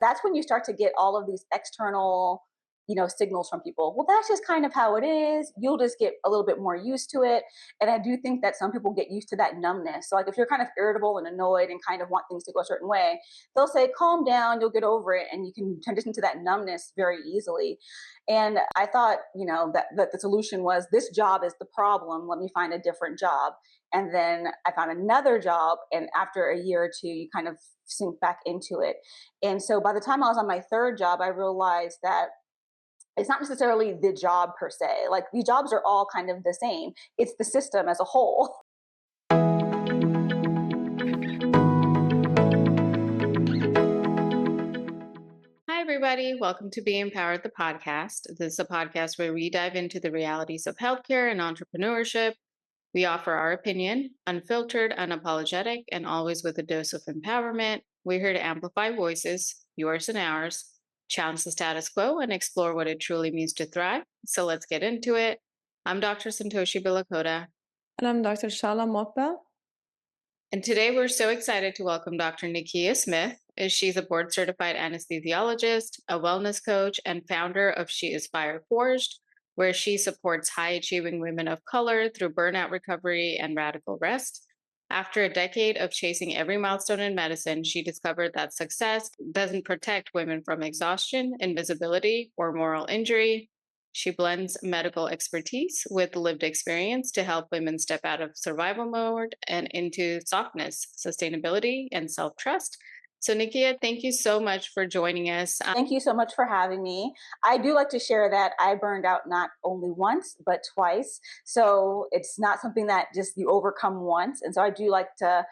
That's when you start to get all of these external, signals from people. Well, that's just kind of how it is. You'll just get a little bit more used to it. And I do think that some people get used to that numbness. So like if you're kind of irritable and annoyed and kind of want things to go a certain way, they'll say, calm down, you'll get over it. And you can transition to that numbness very easily. And I thought, that the solution was, this job is the problem. Let me find a different job. And then I found another job. And after a year or two, you kind of sink back into it. And so by the time I was on my third job, I realized that it's not necessarily the job per se. Like these jobs are all kind of the same. It's the system as a whole. Hi, everybody. Welcome to Be Empowered, the podcast. This is a podcast where we dive into the realities of healthcare and entrepreneurship. We offer our opinion, unfiltered, unapologetic, and always with a dose of empowerment. We're here to amplify voices, yours and ours, challenge the status quo, and explore what it truly means to thrive. So let's get into it. I'm Dr. Santoshi Bilakota. And I'm Dr. Shala Mokbel. And today we're so excited to welcome Dr. Nikia Smith. She's a board certified anesthesiologist, a wellness coach, and founder of She Is Fire Forged, where she supports high achieving women of color through burnout recovery and radical rest. After a decade of chasing every milestone in medicine, she discovered that success doesn't protect women from exhaustion, invisibility, or moral injury. She blends medical expertise with lived experience to help women step out of survival mode and into softness, sustainability, and self trust. So, Nikia, thank you so much for joining us. Thank you so much for having me. I do like to share that I burned out not only once, but twice. So it's not something that just you overcome once. And so I do like to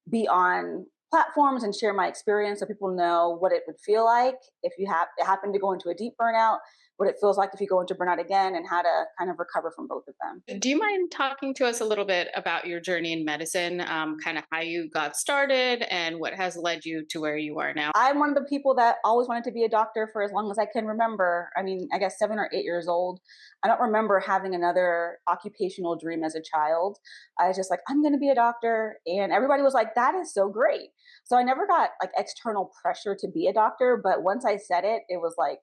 be on platforms and share my experience so people know what it would feel like if you happen to go into a deep burnout, what it feels like if you go into burnout again, and how to kind of recover from both of them. Do you mind talking to us a little bit about your journey in medicine, kind of how you got started and what has led you to where you are now? I'm one of the people that always wanted to be a doctor for as long as I can remember. I mean, I guess 7 or 8 years old. I don't remember having another occupational dream as a child. I was just like, I'm going to be a doctor. And everybody was like, that is so great. So I never got like external pressure to be a doctor. But once I said it, it was like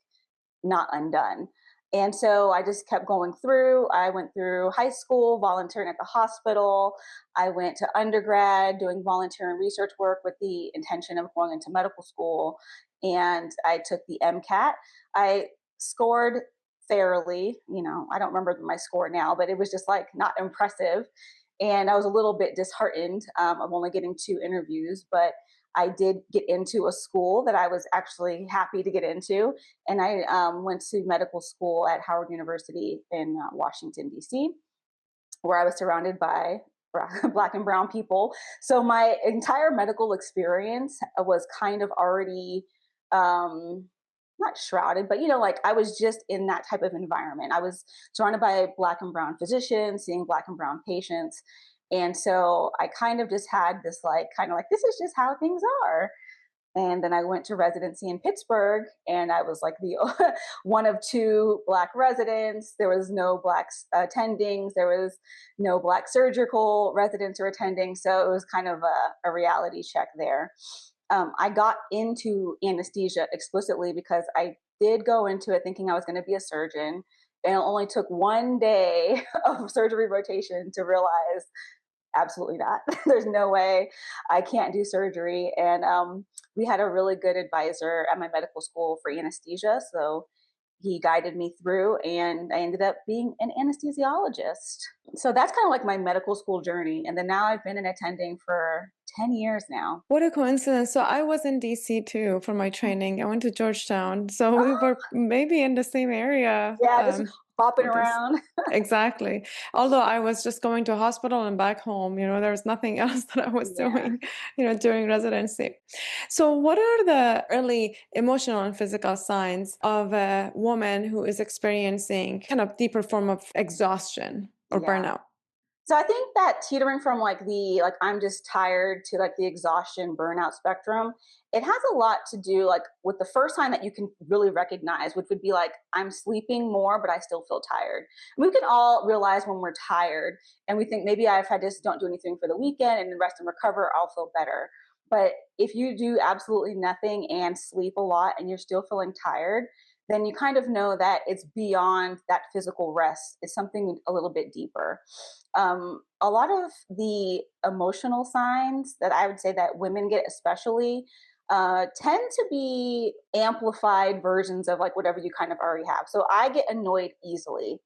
not undone. And so I just kept going through. I went through high school, volunteering at the hospital. I went to undergrad doing volunteer and research work with the intention of going into medical school. And I took the MCAT. I scored fairly, I don't remember my score now, but it was just like not impressive. And I was a little bit disheartened of only getting 2 interviews, but I did get into a school that I was actually happy to get into. And I went to medical school at Howard University in Washington, D.C., where I was surrounded by Black and brown people. So my entire medical experience was kind of already not shrouded, but like I was just in that type of environment. I was surrounded by Black and brown physicians, seeing Black and brown patients. And so I kind of just had this this is just how things are. And then I went to residency in Pittsburgh, and I was like the one of 2 Black residents. There was no Black attendings. There was no Black surgical residents or attending. So it was kind of a reality check there. I got into anesthesia explicitly because I did go into it thinking I was going to be a surgeon. And it only took 1 day of surgery rotation to realize absolutely not. There's no way I can't do surgery. And we had a really good advisor at my medical school for anesthesia. So he guided me through, and I ended up being an anesthesiologist. So that's kind of like my medical school journey. And then now I've been an attending for 10 years now. What a coincidence. So I was in DC too for my training. I went to Georgetown. So we were maybe in the same area. Yeah, just hopping for this. around. Exactly. Although I was just going to a hospital and back home, there was nothing else that I was Yeah. doing, during residency. So what are the early emotional and physical signs of a woman who is experiencing kind of deeper form of exhaustion or Yeah. burnout? So I think that teetering from I'm just tired to like the exhaustion burnout spectrum, it has a lot to do like with the first time that you can really recognize, which would be like, I'm sleeping more, but I still feel tired. We can all realize when we're tired and we think maybe if I just don't do anything for the weekend and rest and recover, I'll feel better. But if you do absolutely nothing and sleep a lot and you're still feeling tired, then you kind of know that it's beyond that physical rest. It's something a little bit deeper. A lot of the emotional signs that I would say that women get, especially, tend to be amplified versions of like whatever you kind of already have. So I get annoyed easily.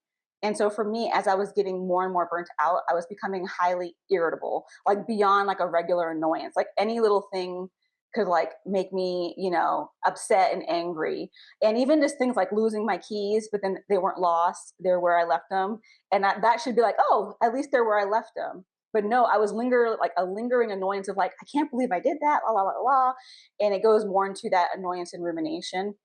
And so for me, as I was getting more and more burnt out, I was becoming highly irritable, like beyond like a regular annoyance. Like any little thing could like make me, upset and angry. And even just things like losing my keys, but then they weren't lost, they're where I left them. And that should be like, oh, at least they're where I left them. But no, I was like a lingering annoyance of like, I can't believe I did that, la la la la. And it goes more into that annoyance and rumination.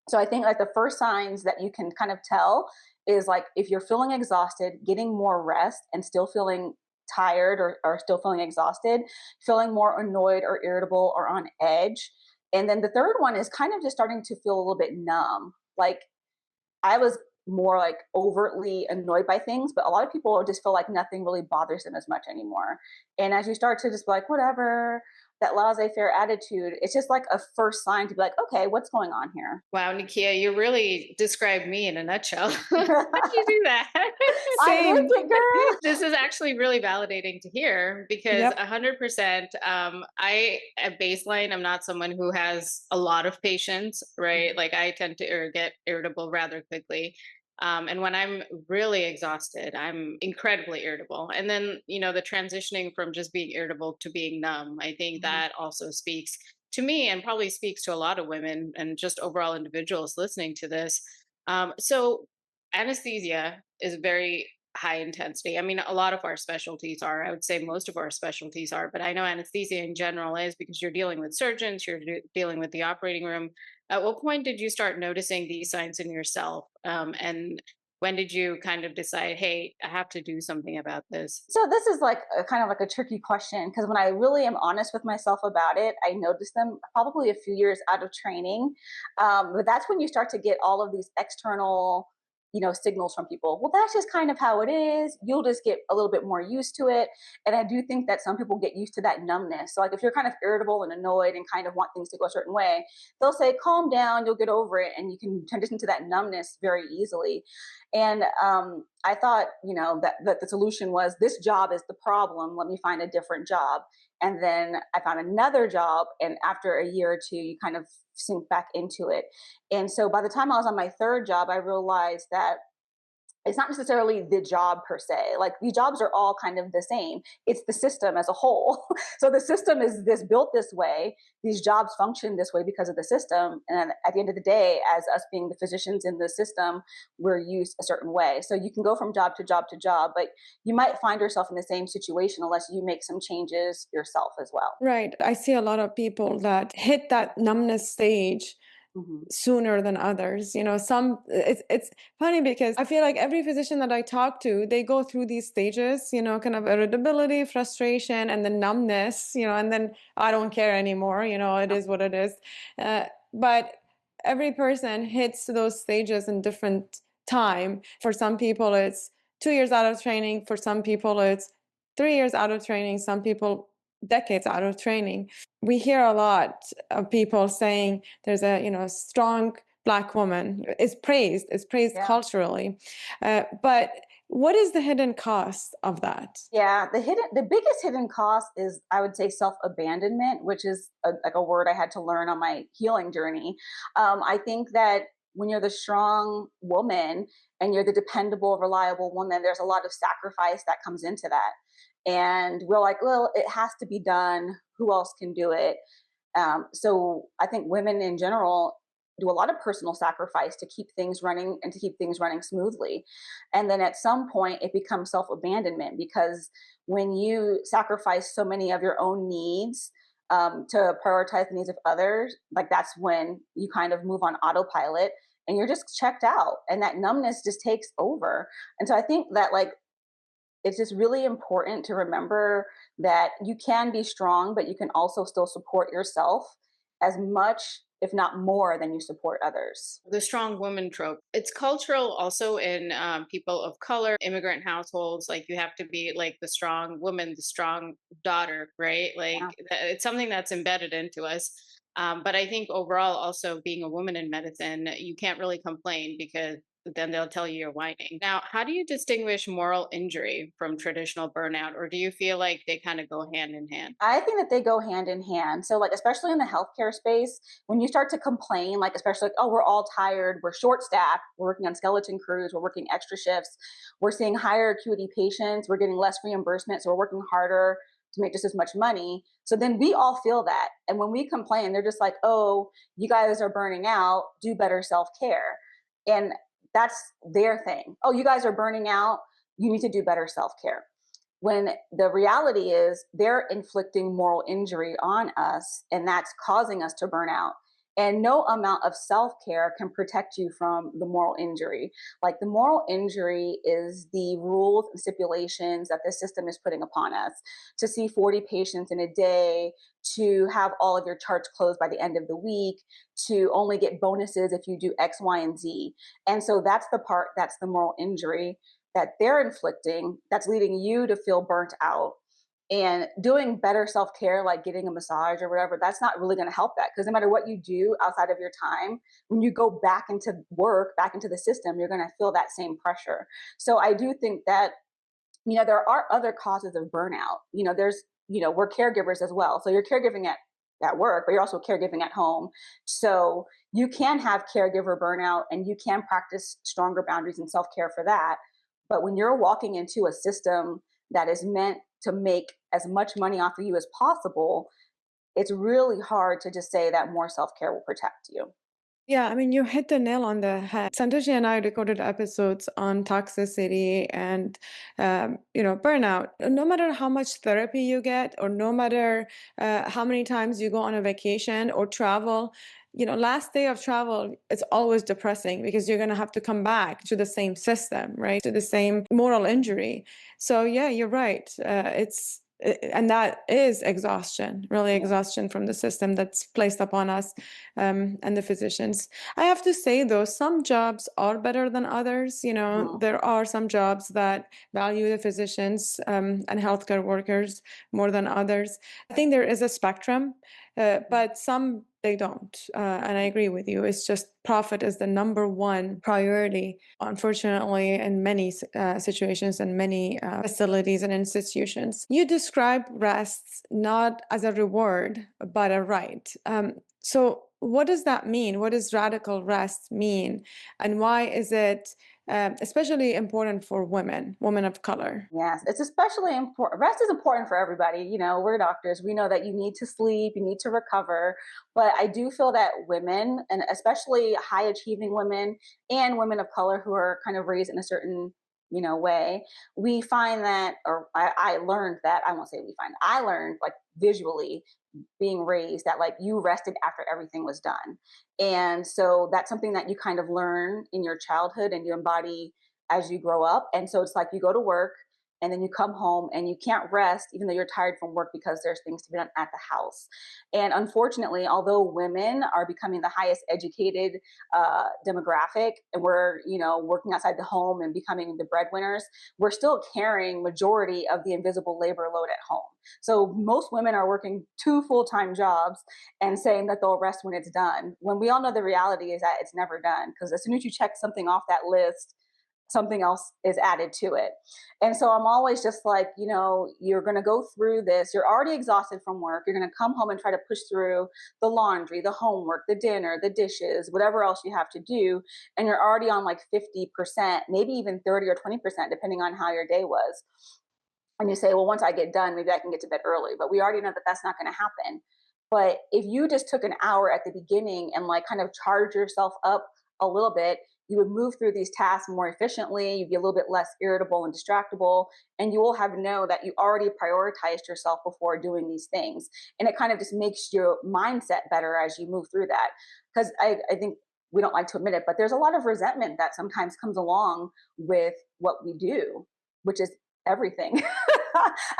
So I think like the first signs that you can kind of tell is like if you're feeling exhausted, getting more rest and still feeling tired or still feeling exhausted, feeling more annoyed or irritable or on edge. And then the third one is kind of just starting to feel a little bit numb. Like I was more like overtly annoyed by things, but a lot of people just feel like nothing really bothers them as much anymore. And as you start to just be like, whatever, that laissez faire attitude, it's just like a first sign to be like, okay, what's going on here? Wow, Nikia, you really described me in a nutshell. How did you do that? I lived Same. it, girl. This is actually really validating to hear because Yep. 100%, I at baseline, I'm not someone who has a lot of patience, right? Mhm. Like I tend to get irritable rather quickly. And when I'm really exhausted, I'm incredibly irritable. And then, the transitioning from just being irritable to being numb, I think Mhm. that also speaks to me and probably speaks to a lot of women and just overall individuals listening to this. So, anesthesia is very high intensity. I mean, a lot of our specialties are, I would say most of our specialties are, but I know anesthesia in general is because you're dealing with surgeons, you're dealing with the operating room. At what point did you start noticing these signs in yourself? And when did you kind of decide, hey, I have to do something about this? So this is like a kind of like a tricky question because when I really am honest with myself about it, I noticed them probably a few years out of training. But that's when you start to get all of these external, signals from people. Well, that's just kind of how it is. You'll just get a little bit more used to it. And I do think that some people get used to that numbness. So like if you're kind of irritable and annoyed and kind of want things to go a certain way, they'll say, calm down, you'll get over it. And you can transition to that numbness very easily. And I thought, that the solution was this job is the problem. Let me find a different job. And then I found another job. And after a year or two, you kind of sink back into it. And so by the time I was on my third job, I realized that it's not necessarily the job per se. Like the jobs are all kind of the same. It's the system as a whole. So the system is built this way. These jobs function this way because of the system. And at the end of the day, as us being the physicians in the system, we're used a certain way. So you can go from job to job to job, but you might find yourself in the same situation unless you make some changes yourself as well. Right. I see a lot of people that hit that numbness stage Hmm. sooner than others. It's funny because I feel like every physician that I talk to, they go through these stages, kind of irritability, frustration, and then numbness, and then I don't care anymore, it is what it is. But every person hits those stages in different time. For some people, it's 2 years out of training. For some people, it's 3 years out of training. Some people, decades out of training. We hear a lot of people saying there's a strong Black woman is praised, Yeah. culturally, but what is the hidden cost of that? Yeah, the biggest hidden cost is I would say self abandonment, which is like a word I had to learn on my healing journey. I think that when you're the strong woman and you're the dependable, reliable woman, there's a lot of sacrifice that comes into that, and we're like, well, it has to be done. Who else can do it? So I think women in general do a lot of personal sacrifice to keep things running and to keep things running smoothly. And then at some point, it becomes self abandonment because when you sacrifice so many of your own needs to prioritize the needs of others, like that's when you kind of move on autopilot and you're just checked out and that numbness just takes over. And so I think that like it's just really important to remember that you can be strong, but you can also still support yourself as much if not more than you support others. The strong woman trope. It's cultural also in people of color, immigrant households. Like you have to be like the strong woman, the strong daughter, right? Like Yeah. it's something that's embedded into us. But I think overall, also being a woman in medicine, you can't really complain because then they'll tell you you're whining. Now, how do you distinguish moral injury from traditional burnout, or do you feel like they kind of go hand in hand? I think that they go hand in hand. So, like, especially in the healthcare space, when you start to complain, like, especially, like, oh, we're all tired, we're short staffed, we're working on skeleton crews, we're working extra shifts, we're seeing higher acuity patients, we're getting less reimbursement, so we're working harder to make just as much money. So then we all feel that. And when we complain, they're just like, oh, you guys are burning out, do better self care. And that's their thing. Oh, you guys are burning out, you need to do better self care, when the reality is they're inflicting moral injury on us and that's causing us to burn out. And no amount of self care can protect you from the moral injury. Like, the moral injury is the rules and stipulations that the system is putting upon us to see 40 patients in a day, to have all of your charts closed by the end of the week, to only get bonuses if you do X, Y, and Z. And so that's the part that's the moral injury that they're inflicting that's leading you to feel burnt out. And doing better self-care, like getting a massage or whatever, that's not really going to help that, because no matter what you do outside of your time, when you go back into work, back into the system, you're going to feel that same pressure. So I do think that, there are other causes of burnout. There's, we're caregivers as well, so you're caregiving at work, but you're also caregiving at home. So you can have caregiver burnout and you can practice stronger boundaries and self-care for that. But when you're walking into a system that is meant to make as much money off of you as possible, it's really hard to just say that more self care will protect you. Yeah, I mean, you hit the nail on the head. Santoshi and I recorded episodes on toxicity and, burnout. No matter how much therapy you get, or no matter how many times you go on a vacation or travel, last day of travel, it's always depressing because you're going to have to come back to the same system, right? To the same moral injury. So yeah, you're right. And that is exhaustion, really Yeah. exhaustion from the system that's placed upon us, and the physicians. I have to say, though, some jobs are better than others. Mhm. There are some jobs that value the physicians, and healthcare workers more than others. I think there is a spectrum, but some they don't. And I agree with you. It's just profit is the number one priority, unfortunately, in many situations and many facilities and institutions. You describe rest not as a reward, but a right. So, what does that mean? What does radical rest mean? And why is it especially important for women of color? Yes, it's especially important. Rest is important for everybody. We're doctors. We know that you need to sleep, you need to recover. But I do feel that women, and especially high achieving women and women of color who are kind of raised in a certain, way, we find that, or I learned that, I won't say we find, I learned, like, visually being raised, that, like, you rested after everything was done. And so that's something that you kind of learn in your childhood and you embody as you grow up. And so it's like you go to work and then you come home and you can't rest even though you're tired from work because there's things to be done at the house. And unfortunately, although women are becoming the highest educated demographic, and we're, working outside the home and becoming the breadwinners, we're still carrying majority of the invisible labor load at home. So most women are working two full-time jobs and saying that they'll rest when it's done, when we all know the reality is that it's never done, because as soon as you check something off that list, something else is added to it. And so I'm always just like, you're going to go through this. You're already exhausted from work. You're going to come home and try to push through the laundry, the homework, the dinner, the dishes, whatever else you have to do. And you're already on like 50%, maybe even 30 or 20%, depending on how your day was. And you say, well, once I get done, maybe I can get to bed early. But we already know that that's not going to happen. But if you just took an hour at the beginning and like kind of charge yourself up a little bit, you would move through these tasks more efficiently. You'd be a little bit less irritable and distractible. And you will have know that you already prioritized yourself before doing these things. And it kind of just makes your mindset better as you move through that. Because I think we don't like to admit it, but there's a lot of resentment that sometimes comes along with what we do, which is everything.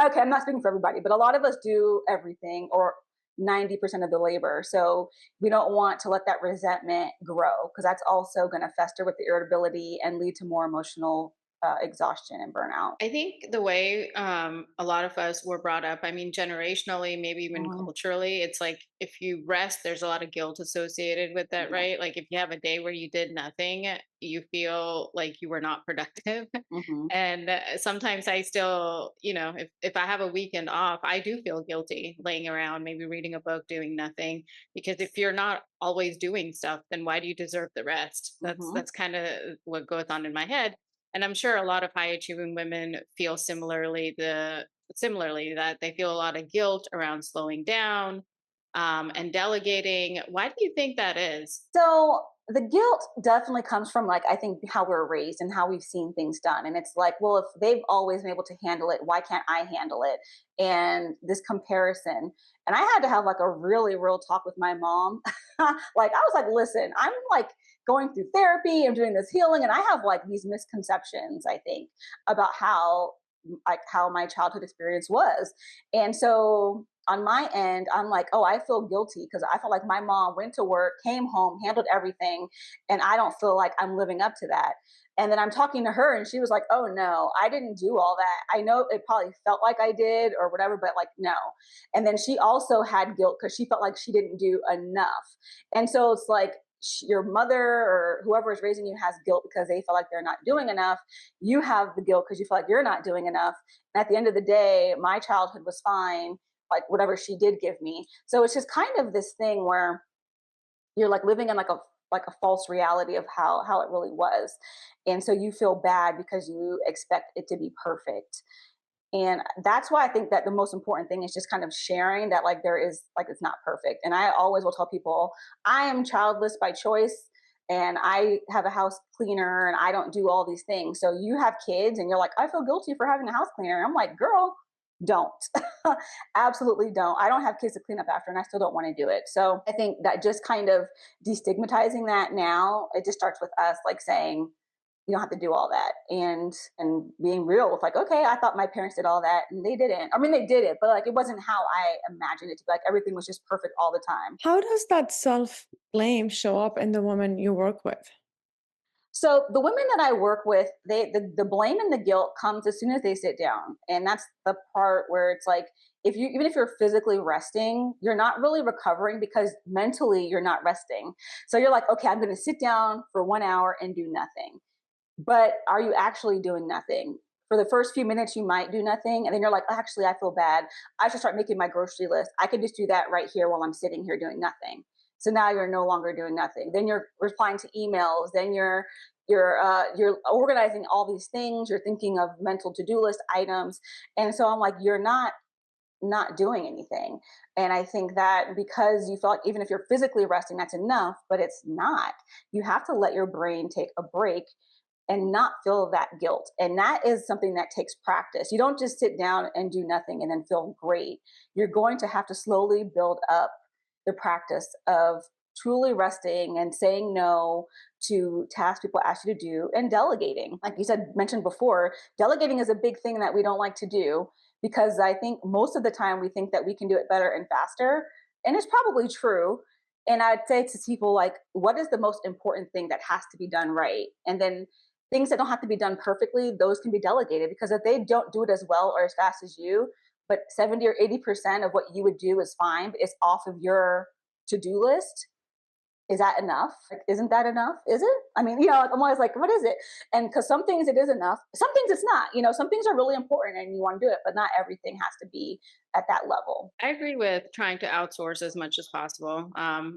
Okay, I'm not speaking for everybody, but a lot of us do everything, or 90% of the labor. So we don't want to let that resentment grow, because that's also going to fester with the irritability and lead to more emotional exhaustion and burnout. I think the way a lot of us were brought up, I mean, generationally, maybe even Mhm. culturally, it's like if you rest, there's a lot of guilt associated with that, Yeah. right? Like if you have a day where you did nothing, you feel like you were not productive. Hmm. And sometimes I still, if I have a weekend off, I do feel guilty laying around, maybe reading a book, doing nothing. Because if you're not always doing stuff, then why do you deserve the rest? That's Hmm. that's kind of what goes on in my head, and I'm sure a lot of high achieving women feel similarly that they feel a lot of guilt around slowing down and delegating. Why do you think that is? So the guilt definitely comes from, like, I think how we're raised and how we've seen things done. And it's like, well, if they've always been able to handle it, why can't I handle it? And this comparison. And I had to have like a really real talk with my mom. Like, I was like, listen, I'm like going through therapy, I'm doing this healing, and I have like these misconceptions, I think, about how my childhood experience was. And so on my end, I'm like, oh, I feel guilty because I feel like my mom went to work, came home, handled everything, and I don't feel like I'm living up to that. And then I'm talking to her, and she was like, oh, no, I didn't do all that. I know it probably felt like I did or whatever, but like, no. And then she also had guilt because she felt like she didn't do enough. And so it's like, your mother or whoever is raising you has guilt because they feel like they're not doing enough. You have the guilt because you feel like you're not doing enough. And at the end of the day, my childhood was fine, like whatever she did give me. So it's just kind of this thing where you're like living in like a false reality of how it really was. And so you feel bad because you expect it to be perfect. And that's why I think that the most important thing is just kind of sharing that, like, there is, like, it's not perfect. And I always will tell people I am childless by choice, and I have a house cleaner, and I don't do all these things. So you have kids and you're like, I feel guilty for having a house cleaner. I'm like, girl, don't. Absolutely don't. I don't have kids to clean up after, and I still don't want to do it. So I think that just kind of destigmatizing that now, it just starts with us, like, saying, you don't have to do all that, and being real with, like, okay, I thought my parents did all that and they didn't. I mean, they did it, but like it wasn't how I imagined it to be. Like, everything was just perfect all the time. How does that self blame show up in the woman you work with? So the women that I work with, the blame and the guilt comes as soon as they sit down. And that's the part where it's like, if you, even if you're physically resting, you're not really recovering because mentally you're not resting. So you're like, okay, I'm going to sit down for 1 hour and do nothing. But are you actually doing nothing? For the first few minutes, you might do nothing. And then you're like, actually, I feel bad. I should start making my grocery list. I could just do that right here while I'm sitting here doing nothing. So now you're no longer doing nothing. Then you're replying to emails. Then you're organizing all these things. You're thinking of mental to do list items. And so I'm like, you're not doing anything. And I think that because you feel like even if you're physically resting, that's enough, but it's not. You have to let your brain take a break and not feel that guilt. And that is something that takes practice. You don't just sit down and do nothing and then feel great. You're going to have to slowly build up the practice of truly resting and saying no to tasks people ask you to do, and delegating. Like you said, mentioned before, delegating is a big thing that we don't like to do, because I think most of the time we think that we can do it better and faster. And it's probably true. And I'd say to people, like, what is the most important thing that has to be done right? And then things that don't have to be done perfectly, those can be delegated, because if they don't do it as well or as fast as you, but 70 or 80% of what you would do is fine, but it's off of your to-do list, is that enough? Like, isn't that enough? Is it? I mean, like, I'm always like, what is it? And because some things it is enough, some things it's not. Some things are really important and you want to do it, but not everything has to be at that level. I agree with trying to outsource as much as possible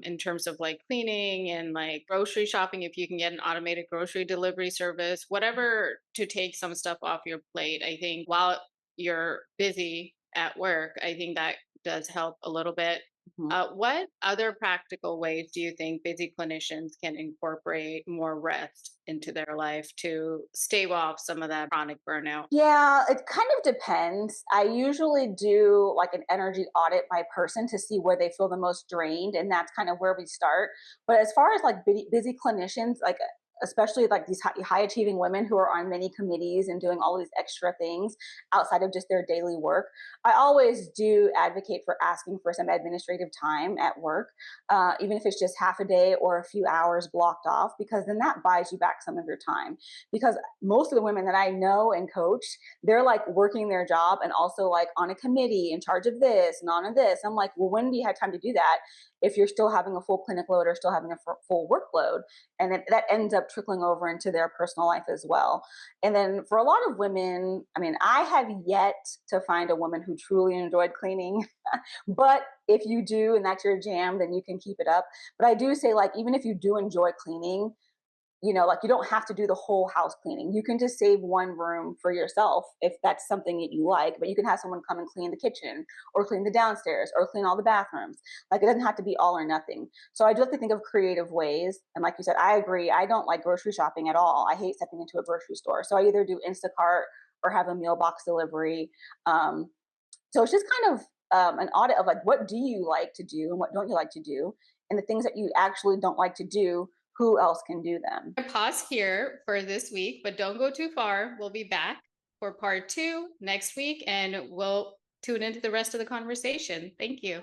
in terms of like cleaning and like grocery shopping. If you can get an automated grocery delivery service, whatever to take some stuff off your plate. I think while you're busy at work, I think that does help a little bit. Mhm. What other practical ways do you think busy clinicians can incorporate more rest into their life to stave off some of that chronic burnout? Yeah, it kind of depends. I usually do like an energy audit by person to see where they feel the most drained, and that's kind of where we start. But as far as like busy clinicians, like especially like these high achieving women who are on many committees and doing all these extra things outside of just their daily work. I always do advocate for asking for some administrative time at work, even if it's just half a day or a few hours blocked off, because then that buys you back some of your time. Because most of the women that I know and coach, they're like working their job and also like on a committee in charge of this and on this. I'm like, well, when do you have time to do that if you're still having a full clinic load or still having a full workload? And then that ends up trickling over into their personal life as well. And then for a lot of women, I mean, I have yet to find a woman who truly enjoyed cleaning. But if you do and that's your jam, then you can keep it up. But I do say, like, even if you do enjoy cleaning, like you don't have to do the whole house cleaning. You can just save one room for yourself if that's something that you like, but you can have someone come and clean the kitchen or clean the downstairs or clean all the bathrooms. Like it doesn't have to be all or nothing. So I do have to think of creative ways. And like you said, I agree. I don't like grocery shopping at all. I hate stepping into a grocery store. So I either do Instacart or have a meal box delivery. Um, so it's just kind of an audit of like, what do you like to do and what don't you like to do? And the things that you actually don't like to do, who else can do them? Pause here for this week, but don't go too far. We'll be back for part 2 next week, and we'll tune into the rest of the conversation. Thank you.